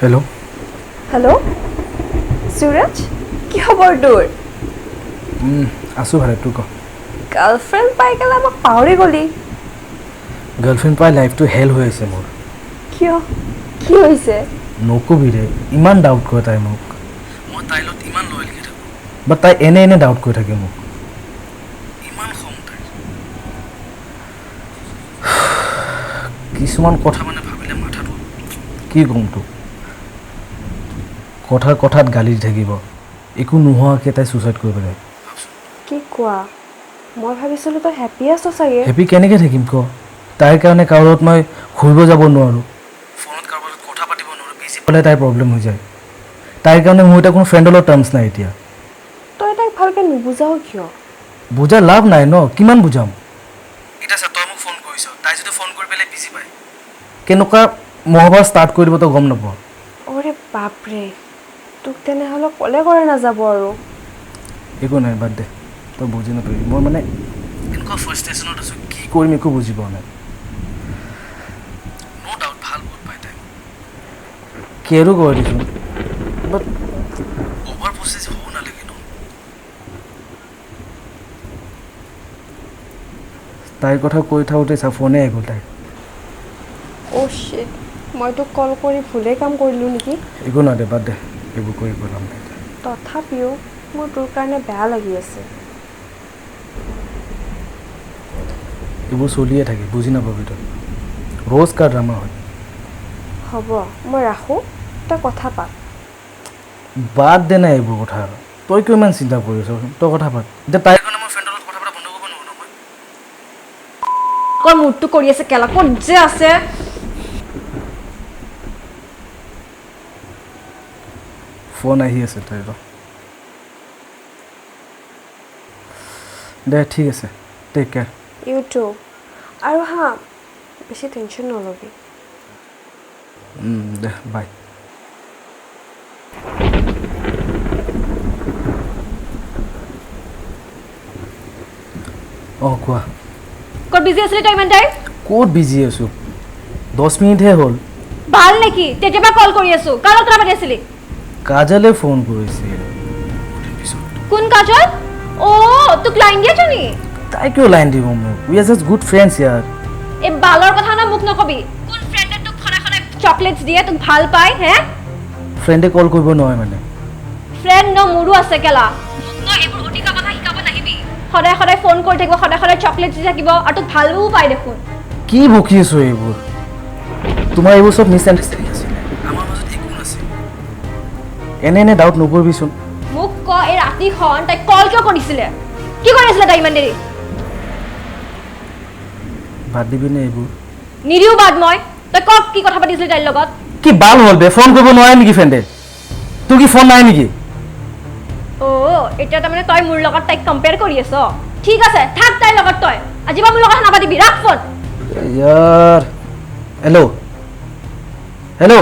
Hello hello सूरज কি খবৰ তোৰ आसो भाले तू क গাৰ্লফ্ৰেণ্ড পাই গেলা আমাক পাহৰি গলি গাৰ্লফ্ৰেন্ড পাই লাইফ তো হেল হৈ আছে মোৰ কিয় কি হৈছে নকবি ৰে ইমান ডাউট কৰে তাই মোক মই তাই লগত ইমান লয়েলকে থাকো বাট তাই এনে ডাউট কৰি থাকে মোক ইমান খং তাই কিছুমান কথা মানে ভাবিলে মাথাটো কি কম তো কথাত গালি দি থাকিব একো নোহোৱাকে তাই সুইসাইড কৰিব লাগে কি কোৱা মই ভাবিছিলো তই হ্যাপি আছ চাগে হেপি কেনেকে থাকিম ক তাইৰ কাৰণে কাৰোত মই ঘূৰিব যাব নোৱাৰো ফোনত কাৰোবাৰ লগত কথা পাতিব নোৱাৰো বিজি হ'লে তাইৰ প্ৰব্লেম হৈ যায় তাইৰ কাৰণে মোৰ এটা কোনো ফ্ৰেণ্ডৰ লগত টাৰ্মছ নাই এতিয়া তই তাইক ভালকে নুবুজাও কিয় বুজাৰ লাভ নাই ন কিমান বুজাম এটা তই মোক ফোন কৰিছ তাই যদি ফোন কৰি পেলাই বিজি পায় কেনেকুৱা মহাভাৰত ষ্টাৰ্ট কৰি দিব তই গম নাপাৱ ওৰে বাপৰে তোক তেনেহ'লে ক'লে কৰে নাযাব আৰু একো নাই বাদ দে তই বুজি নাপাবি মই মানে এনেকুৱা ফাৰ্ষ্টেশ্যনত আছোঁ কি কৰিম একো বুজি পোৱা নাই ন' ডাউট ভাল বহুত পাই তাই কেয়াৰো কৰি দিছোঁ বাট অভাৰ প্ৰচেছ হ'ব নালাগে ন তাইৰ কথা কৈ থাকোঁতে চা ফোনে আহিব তাইৰ অ' শিট মই তোক কল কৰি ভুলেই কাম কৰিলোঁ নেকি একো নাই দে বাদ দে এইবোৰ কৰিব লাভ নাই তথাপিও মোৰ তোৰ কাৰণে বেয়া লাগি আছে এইবোৰ চলিয়ে থাকে বুজি নাপাবি তই ৰোজ কাৰ ড্ৰামা হয় হ'ব মই ৰাখোঁ তই কথা পাত বাদ দে নাই এইবোৰ কথা তই কিয় ইমান চিন্তা কৰি আছ তই কথা পাত এতিয়া তাইৰ কাৰণে মই ফ্ৰেণ্ডৰ লগত কথা পতা বন্ধ কৰিব নোৱাৰো ন মই কৰ মুডটো কৰি আছে কেলা ক'ত যে আছে ফোন আহি আছে তাইৰ দে ঠিক আছে টেক কেয়াৰ ইউটিউব আৰু হা বেছি টেনশ্যন নল'বি দে বাই অঁ কোৱা ক'ত বিজি আছিলি তই ইমান টাইম ক'ত বিজি আছোঁ 10 মিনিটহে হ'ল ভাল নেকি তেতিয়াৰ কল কৰি আছো কাৰ লগত কথা পাতি আছিলি কাজলে ফোন কৰিছিল কোন কাজল অ' তোক লাইন দিয়া জনী তাই কিয় লাইন দিব মোক we are just good friends ইয়াৰ এই বালৰ কথা না মোক নকবি কোন ফ্ৰেণ্ডে তোক সদায় সদায় চকলেটছ দিয়ে তোক ভাল পায় হে ফ্ৰেণ্ডে কল কৰিব নোৱাৰে মানে ফ্ৰেণ্ড ন মোৰো আছে কেলা মোক ন এইবোৰ অধিকা কথা শিকাব নাহিবি সদায় সদায় ফোন কৰি থাকিব সদায় সদায় চকলেটছ দি থাকিব আৰু তোক ভালো পায় দেখোন কি বকি আছো এইবোৰ তোমাৰ এইবোৰ চব মিছ আণ্ডাৰষ্টেণ্ডিং আছে আমাৰ মাজত একো নাছিল এনে ডাউট নকৰিবিচোন মোক ক এই ৰাতিখন তাই কল কিয় কৰিছিলে কি কৰি আছিলে তাই ইমান দেৰি বাদ দিবিনে এইবোৰ নিদিও বাদ মই তই ক কি কথা পাতিছিলি তাইৰ লগত কি বাল হ'ল বে ফোন কৰিব নোৱাৰে নেকি ফ্ৰেণ্ডে তোৰ কি ফোন নাই নেকি অ' এতিয়া তাৰমানে তই মোৰ লগত তাইক কম্পেয়াৰ কৰি আছ ঠিক আছে থাক তাইৰ লগত তই আজি বা মোৰ লগত নাপাতিবি ৰাখ ফোন यार hello hello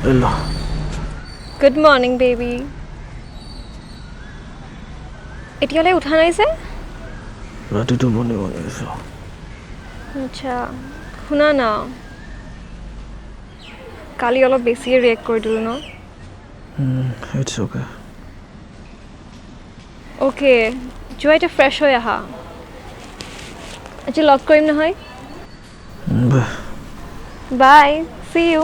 hello good morning baby এতিয়ালৈ উঠা নাই যে ৰাতিটো মনে মনে আছো আচ্ছা শুনা না কালি অলপ বেছিয়ে ৰিয়েক্ট কৰি দিলোঁ ন ইটছ অ'কে অ'কে যোৱা এতিয়া ফ্ৰেছ হৈ আহা আজি লগ কৰিম নহয় বাই সি ইউ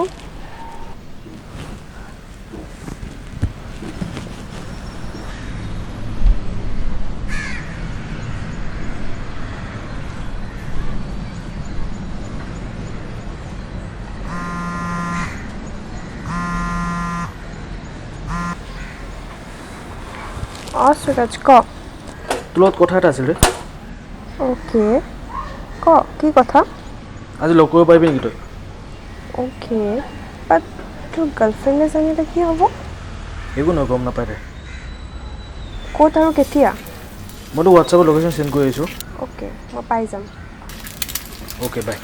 সুৰজ ক তোৰ লগত কথা এটা আছিল ৰে অ'কে ক কি কথা আজি লগ কৰিব পাৰিবি নেকি তই অ'কে বাট তোৰ গাৰ্লফ্ৰেণ্ডে জানিলে কি হ'ব একো নহয় গম নাপায় দে ক'ত আৰু কেতিয়া মইতো হোৱাটছআপত লোকেশ্যন চেণ্ড কৰি আহিছোঁ অ'কে মই পাই যাম অ'কে বাই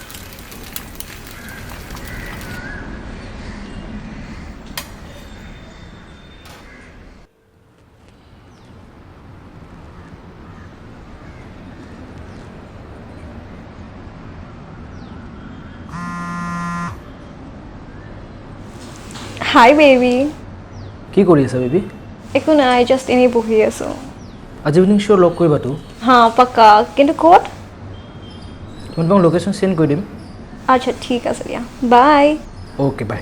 হাই বেবি কি কৰি আছা বেবি একো নাই জাষ্ট এনেই বহি আছো আজি ইভিনিং শ্ব' লগ কৰিবাতো হা পাক্কা কিন্তু ক'ত মই তোমাক লোকেশ্যন চেণ্ড কৰি দিম আচ্ছা ঠিক আছে দিয়া বাই অ'কে বাই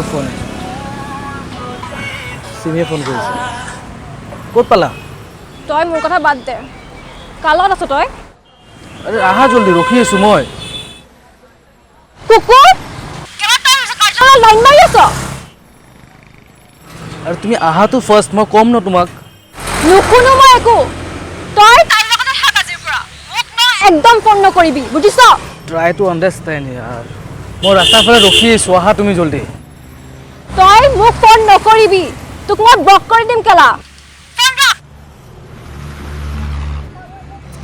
ফোন চিমিয়ে ফোন কৰিছে ক'ত পালা তই মোৰ কথা বাদ দে কাৰ লগত আছ তই আৰে আহা জল্দি ৰখি আছোঁ মই কুকুৰ কিমান টাইম হৈছে কাৰ্যালয়ত লাইন মাৰি আছ আৰু তুমি আহাটো ফাৰ্ষ্ট মই ক'ম ন তোমাক নুশুনো মই একো তই তাইৰ লগতে থাক আজিৰ পৰা মোক ন একদম ফোন নকৰিবি বুজিছ ট্ৰাই টু আণ্ডাৰষ্টেণ্ড ইয়াৰ মই ৰাস্তাৰ ফালে ৰখি আছোঁ আহা তুমি জল্দি তই মোক ফোন নকৰিবি তোক মই ব্লক কৰি দিম কেলা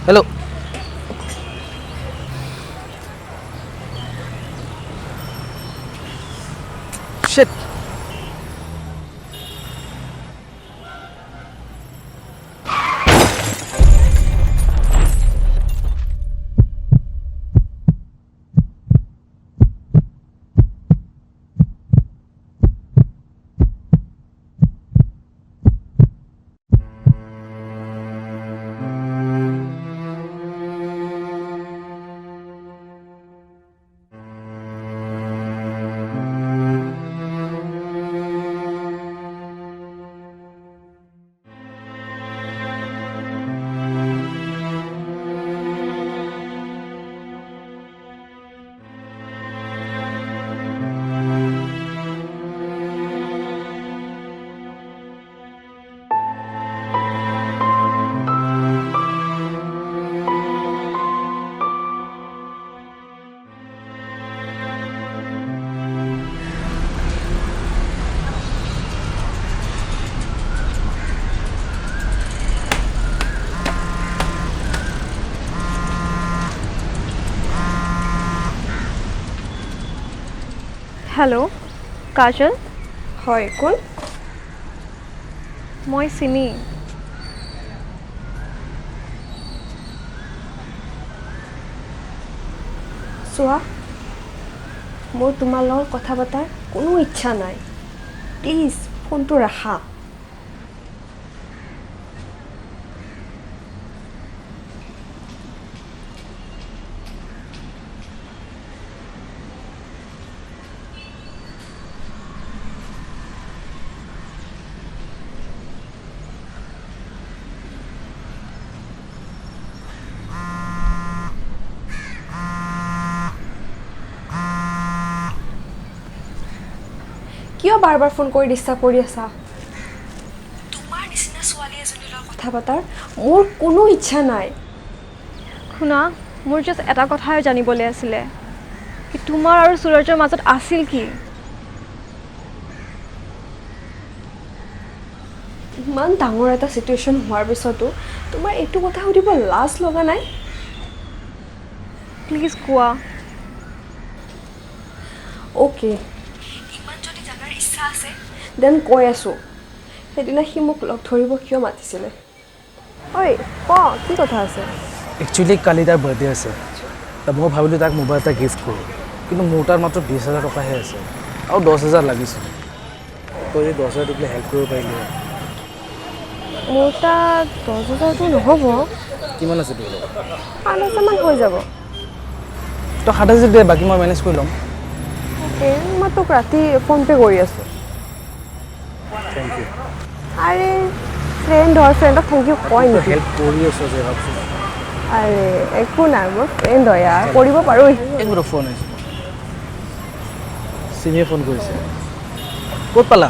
হেল্ল' Shit. হেল্ল' কাজল হয় কোন মই চিমি চোৱা মোৰ তোমাৰ লগত কথা পতাৰ কোনো ইচ্ছা নাই প্লিজ ফোনটো ৰাখা কিয় বাৰ বাৰ ফোন কৰি ডিষ্টাৰ্ব কৰি আছা তোমাৰ নিচিনা ছোৱালী এজনীৰ লগত কথা পতাৰ মোৰ কোনো ইচ্ছা নাই শুনা মোৰ জাষ্ট এটা কথাই জানিবলৈ আছিলে কি তোমাৰ আৰু সূৰজৰ মাজত আছিল কি ইমান ডাঙৰ এটা সিচুৱেশ্যন হোৱাৰ পিছতো তোমাৰ এইটো কথা সুধিব লাজ লগা নাই প্লিজ কোৱা অ'কে ইমান যদি জানাৰ ইচ্ছা আছে দেন কৈ আছোঁ সেইদিনা সি মোক লগ ধৰিব কিয় মাতিছিলে ঐ ক কি কথা আছে একচুৱেলি কালি তাৰ বাৰ্থডে আছে মই ভাবিলোঁ তাক মোবাইল এটা গিফ্ট কৰোঁ কিন্তু মোৰ তাত মাত্ৰ 20,000 টকাহে আছে আৰু 10,000 লাগিছিল তই এই 10,000 দিলে হেল্প কৰিব পাৰিলি মোৰ তাত 10,000টো নহ'ব কিমান আছে তোৰ 5,000মান হৈ যাব তই 7,000 দে বাকী মই মেনেজ কৰি ল'ম অ'কে মই তোক ৰাতি ফোনপে' কৰি আছোঁ থেংক ইউ আৰে ফ্ৰেণ্ডক থেংক ইউ কয় নেকি হেল্প কৰি আছোঁ যে ভাবছোঁ আৰে একো নাই মোৰ ফ্ৰেণ্ড হয় ইয়াৰ কৰিব পাৰোঁ এক মিনিট ফোন আহিছে চিমিয়ে ফোন কৰিছে ক'ত পালা